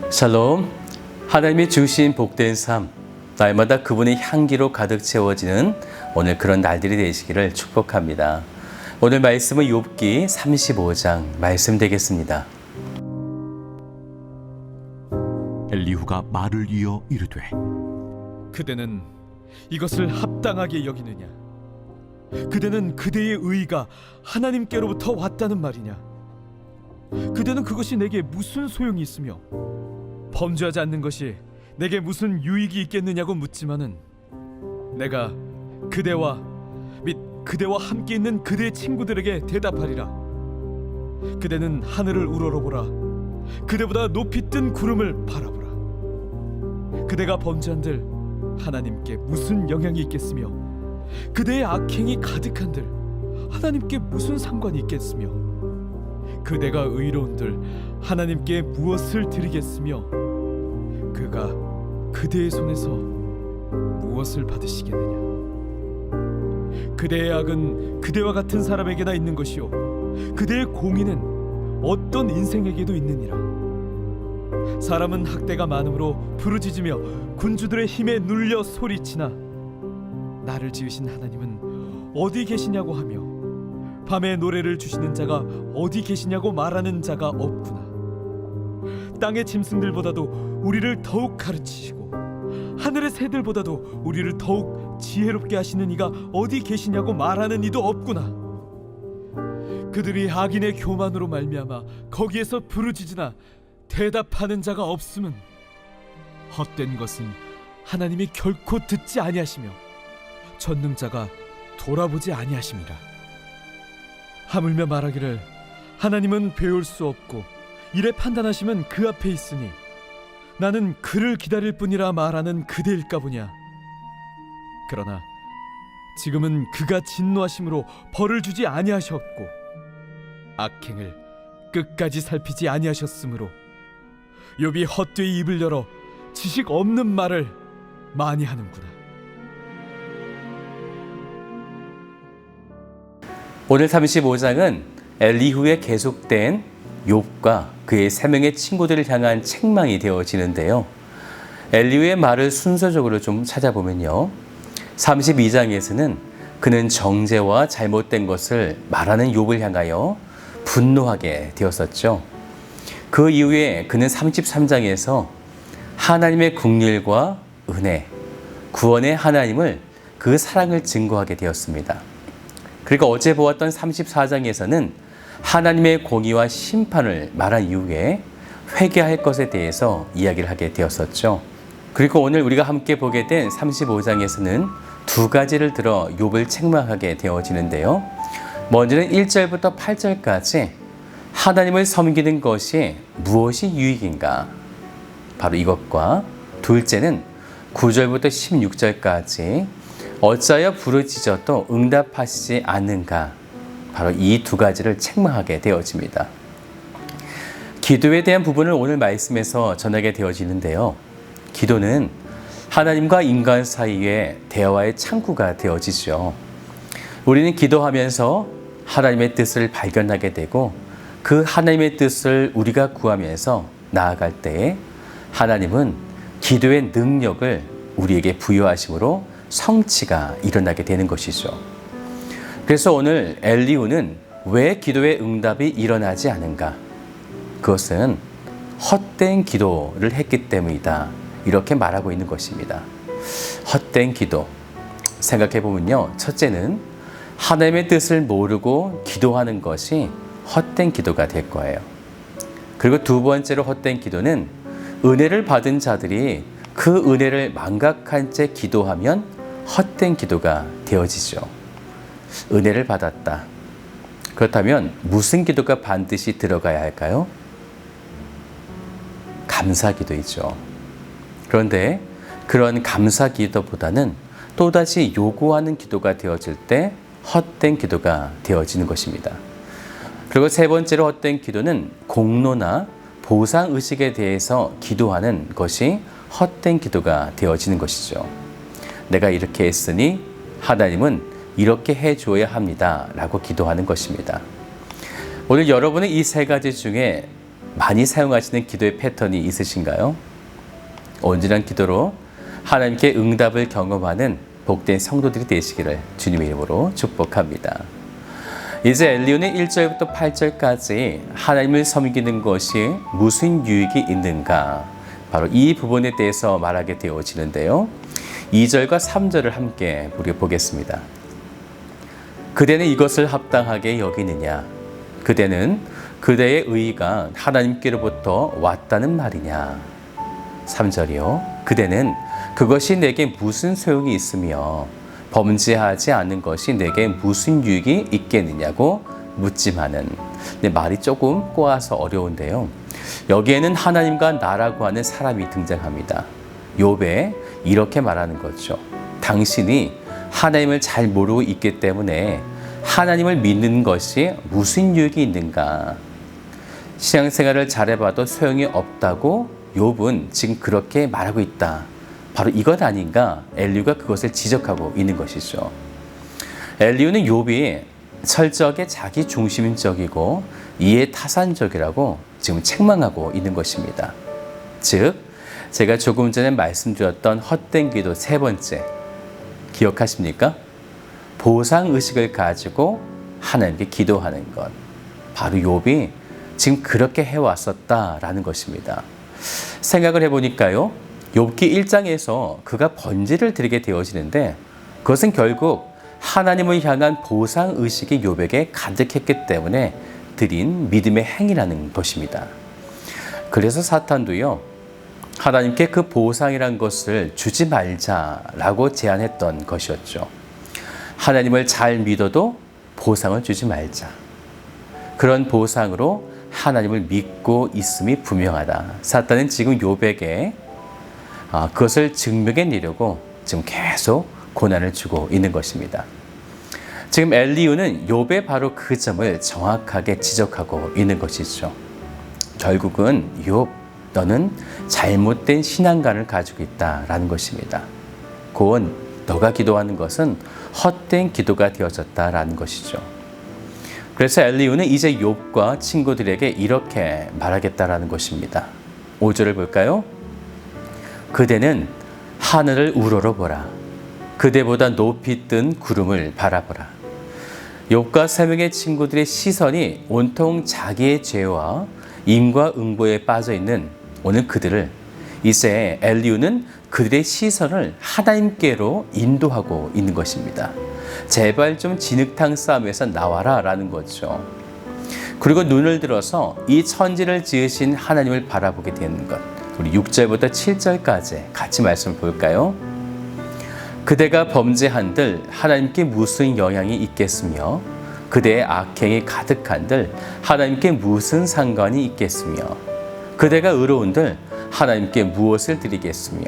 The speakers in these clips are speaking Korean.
샬롬. 하나님이 주신 복된 삶, 날마다 그분의 향기로 가득 채워지는 오늘 그런 날들이 되시기를 축복합니다. 오늘 말씀은 욥기 35장 말씀 되겠습니다. 엘리후가 말을 이어 이르되 그대는 이것을 합당하게 여기느냐? 그대는 그대의 의가 하나님께로부터 왔다는 말이냐? 그대는 그것이 내게 무슨 소용이 있으며 범죄하지 않는 것이 내게 무슨 유익이 있겠느냐고 묻지만은 내가 그대와 및 그대와 함께 있는 그대의 친구들에게 대답하리라. 그대는 하늘을 우러러보라. 그대보다 높이 뜬 구름을 바라보라. 그대가 범죄한들 하나님께 무슨 영향이 있겠으며 그대의 악행이 가득한들 하나님께 무슨 상관이 있겠으며 그대가 의로운들 하나님께 무엇을 드리겠으며 그가 그대의 손에서 무엇을 받으시겠느냐? 그대의 악은 그대와 같은 사람에게나 있는 것이요 그대의 공의는 어떤 인생에게도 있느니라. 사람은 학대가 많음으로 부르짖으며 군주들의 힘에 눌려 소리치나 나를 지으신 하나님은 어디 계시냐고 하며 밤에 노래를 주시는 자가 어디 계시냐고 말하는 자가 없구나. 땅의 짐승들보다도 우리를 더욱 가르치시고 하늘의 새들보다도 우리를 더욱 지혜롭게 하시는 이가 어디 계시냐고 말하는 이도 없구나. 그들이 악인의 교만으로 말미암아 거기에서 부르짖으나 대답하는 자가 없음은 헛된 것은 하나님이 결코 듣지 아니하시며 전능자가 돌아보지 아니하심이라. 하물며 말하기를 하나님은 배울 수 없고 이래 판단하시면 그 앞에 있으니 나는 그를 기다릴 뿐이라 말하는 그대일까 보냐. 그러나 지금은 그가 진노하심으로 벌을 주지 아니하셨고 악행을 끝까지 살피지 아니하셨으므로 욥이 헛되이 입을 열어 지식 없는 말을 많이 하는구나. 오늘 35장은 엘리후의 계속된 욥과 그의 세 명의 친구들을 향한 책망이 되어지는데요. 엘리후의 말을 순서적으로 좀 찾아보면요. 32장에서는 그는 정죄와 잘못된 것을 말하는 욥을 향하여 분노하게 되었었죠. 그 이후에 그는 33장에서 하나님의 긍휼과 은혜, 구원의 하나님을 그 사랑을 증거하게 되었습니다. 그리고 어제 보았던 34장에서는 하나님의 공의와 심판을 말한 이후에 회개할 것에 대해서 이야기를 하게 되었었죠. 그리고 오늘 우리가 함께 보게 된 35장에서는 두 가지를 들어 욥을 책망하게 되어지는데요. 먼저는 1절부터 8절까지 하나님을 섬기는 것이 무엇이 유익인가? 바로 이것과 둘째는 9절부터 16절까지 어찌하여 부르짖어도 응답하시지 않는가? 바로 이 두 가지를 책망하게 되어집니다. 기도에 대한 부분을 오늘 말씀에서 전하게 되어지는데요. 기도는 하나님과 인간 사이의 대화의 창구가 되어지죠. 우리는 기도하면서 하나님의 뜻을 발견하게 되고 그 하나님의 뜻을 우리가 구하면서 나아갈 때에 하나님은 기도의 능력을 우리에게 부여하심으로 성취가 일어나게 되는 것이죠. 그래서 오늘 엘리후는 왜 기도의 응답이 일어나지 않은가? 그것은 헛된 기도를 했기 때문이다. 이렇게 말하고 있는 것입니다. 헛된 기도. 생각해 보면요. 첫째는 하나님의 뜻을 모르고 기도하는 것이 헛된 기도가 될 거예요. 그리고 두 번째로 헛된 기도는 은혜를 받은 자들이 그 은혜를 망각한 채 기도하면 헛된 기도가 되어지죠. 은혜를 받았다. 그렇다면 무슨 기도가 반드시 들어가야 할까요? 감사 기도이죠. 그런데 그런 감사 기도보다는 또다시 요구하는 기도가 되어질 때 헛된 기도가 되어지는 것입니다. 그리고 세 번째로 헛된 기도는 공로나 보상 의식에 대해서 기도하는 것이 헛된 기도가 되어지는 것이죠. 내가 이렇게 했으니 하나님은 이렇게 해줘야 합니다. 라고 기도하는 것입니다. 오늘 여러분은 이 세 가지 중에 많이 사용하시는 기도의 패턴이 있으신가요? 온전한 기도로 하나님께 응답을 경험하는 복된 성도들이 되시기를 주님의 이름으로 축복합니다. 이제 엘리후는 1절부터 8절까지 하나님을 섬기는 것이 무슨 유익이 있는가, 바로 이 부분에 대해서 말하게 되어지는데요. 2절과 3절을 함께 우리 보겠습니다. 그대는 이것을 합당하게 여기느냐? 그대는 그대의 의의가 하나님께로부터 왔다는 말이냐? 3절이요. 그대는 그것이 내게 무슨 소용이 있으며 범죄하지 않은 것이 내게 무슨 유익이 있겠느냐고 묻지만은, 말이 조금 꼬아서 어려운데요. 여기에는 하나님과 나라고 하는 사람이 등장합니다. 욥에 이렇게 말하는 거죠. 당신이 하나님을 잘 모르고 있기 때문에 하나님을 믿는 것이 무슨 유익이 있는가? 신앙생활을 잘해봐도 소용이 없다고 욥은 지금 그렇게 말하고 있다. 바로 이것 아닌가? 엘리후가 그것을 지적하고 있는 것이죠. 엘리후는 욥이 철저하게 자기 중심적이고 이해타산적이라고 지금 책망하고 있는 것입니다. 즉, 제가 조금 전에 말씀드렸던 헛된 기도 세 번째, 기억하십니까? 보상의식을 가지고 하나님께 기도하는 것. 바로 욥이 지금 그렇게 해왔었다라는 것입니다. 생각을 해보니까요, 욥기 1장에서 그가 번제를 드리게 되어지는데 그것은 결국 하나님을 향한 보상의식이 욥에게 가득했기 때문에 드린 믿음의 행위라는 것입니다. 그래서 사탄도요, 하나님께 그 보상이란 것을 주지 말자라고 제안했던 것이었죠. 하나님을 잘 믿어도 보상을 주지 말자. 그런 보상으로 하나님을 믿고 있음이 분명하다. 사탄은 지금 욥에게 그것을 증명해내려고 지금 계속 고난을 주고 있는 것입니다. 지금 엘리후는 욥의 바로 그 점을 정확하게 지적하고 있는 것이죠. 결국은 욥, 너는 잘못된 신앙관을 가지고 있다라는 것입니다. 곧 너가 기도하는 것은 헛된 기도가 되어졌다라는 것이죠. 그래서 엘리후는 이제 욥과 친구들에게 이렇게 말하겠다라는 것입니다. 5절을 볼까요? 그대는 하늘을 우러러보라. 그대보다 높이 뜬 구름을 바라보라. 욥과 세 명의 친구들의 시선이 온통 자기의 죄와 인과응보에 빠져있는 오늘 그들을, 이제 엘리후는 그들의 시선을 하나님께로 인도하고 있는 것입니다. 제발 좀 진흙탕 싸움에서 나와라 라는 거죠. 그리고 눈을 들어서 이 천지를 지으신 하나님을 바라보게 되는 것. 우리 6절부터 7절까지 같이 말씀을 볼까요? 그대가 범죄한들 하나님께 무슨 영향이 있겠으며 그대의 악행이 가득한들 하나님께 무슨 상관이 있겠으며 그대가 의로운들 하나님께 무엇을 드리겠으며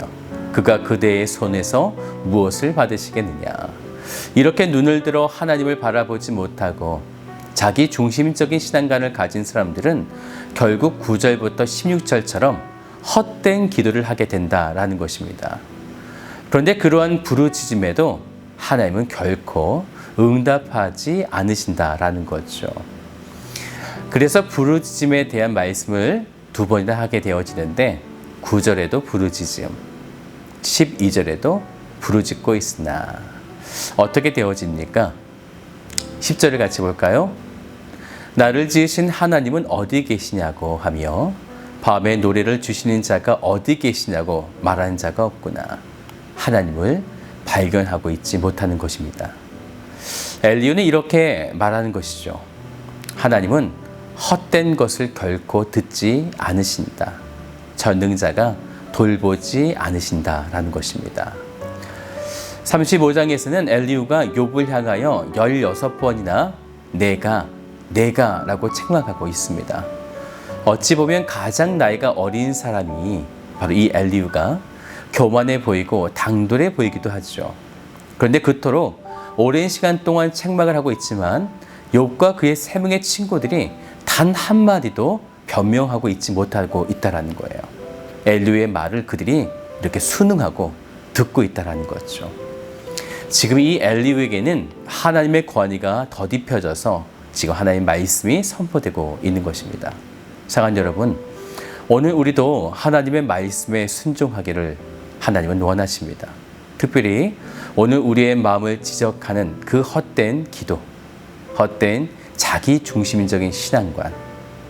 그가 그대의 손에서 무엇을 받으시겠느냐. 이렇게 눈을 들어 하나님을 바라보지 못하고 자기 중심적인 신앙관을 가진 사람들은 결국 9절부터 16절처럼 헛된 기도를 하게 된다라는 것입니다. 그런데 그러한 부르짖음에도 하나님은 결코 응답하지 않으신다라는 거죠. 그래서 부르짖음에 대한 말씀을 두 번이나 하게 되어지는데 9절에도 부르짖음, 12절에도 부르짖고 있으나 어떻게 되어집니까? 10절을 같이 볼까요? 나를 지으신 하나님은 어디 계시냐고 하며 밤에 노래를 주시는 자가 어디 계시냐고 말하는 자가 없구나. 하나님을 발견하고 있지 못하는 것입니다. 엘리후는 이렇게 말하는 것이죠. 하나님은 헛된 것을 결코 듣지 않으신다. 전능자가 돌보지 않으신다라는 것입니다. 35장에서는 엘리후가 욥을 향하여 16번이나 내가 라고 책망하고 있습니다. 어찌 보면 가장 나이가 어린 사람이 바로 이 엘리후가 교만해 보이고 당돌해 보이기도 하죠. 그런데 그토록 오랜 시간 동안 책망을 하고 있지만 욥과 그의 세 명의 친구들이 단 한마디도 변명하고 있지 못하고 있다는 거예요. 엘리후의 말을 그들이 이렇게 순응하고 듣고 있다는 거죠. 지금 이 엘리후에게는 하나님의 권위가 더딥혀져서 지금 하나님의 말씀이 선포되고 있는 것입니다. 사랑하는 여러분, 오늘 우리도 하나님의 말씀에 순종하기를 하나님은 원하십니다. 특별히 오늘 우리의 마음을 지적하는 그 헛된 기도, 헛된 자기 중심적인 신앙관,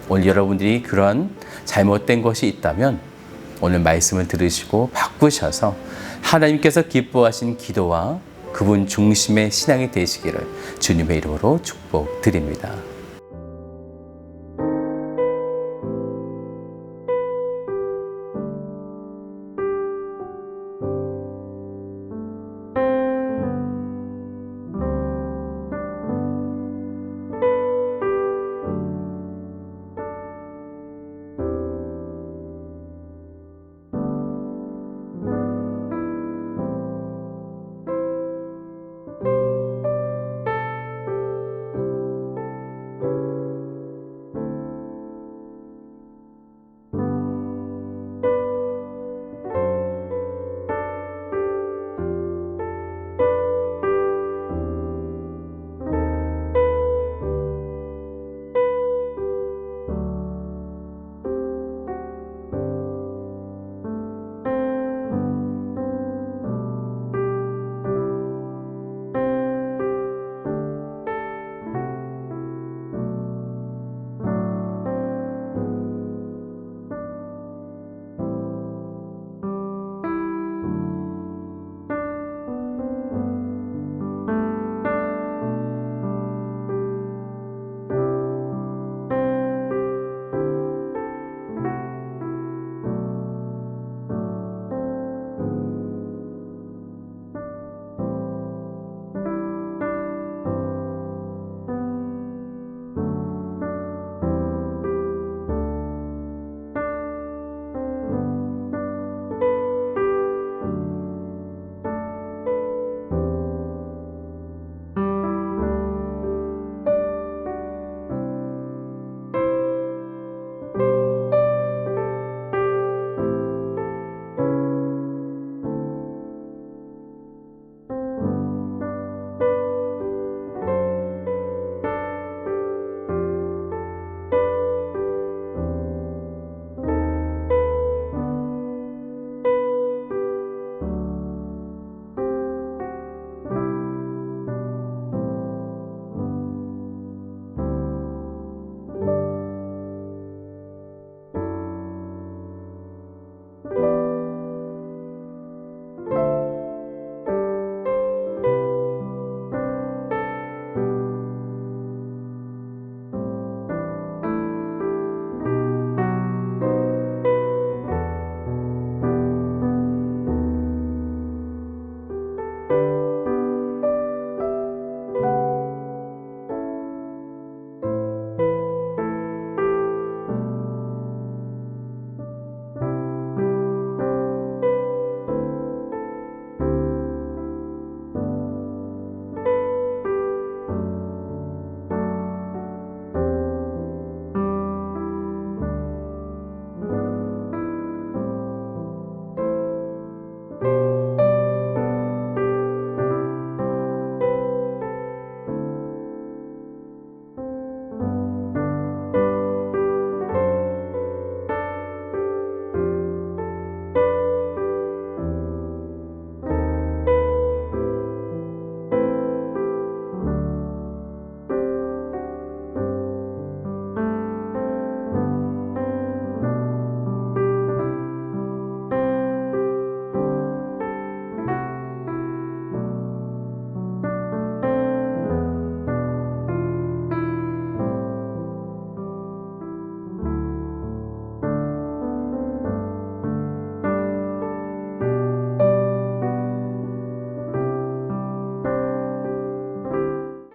오늘 여러분들이 그런 잘못된 것이 있다면 오늘 말씀을 들으시고 바꾸셔서 하나님께서 기뻐하신 기도와 그분 중심의 신앙이 되시기를 주님의 이름으로 축복드립니다.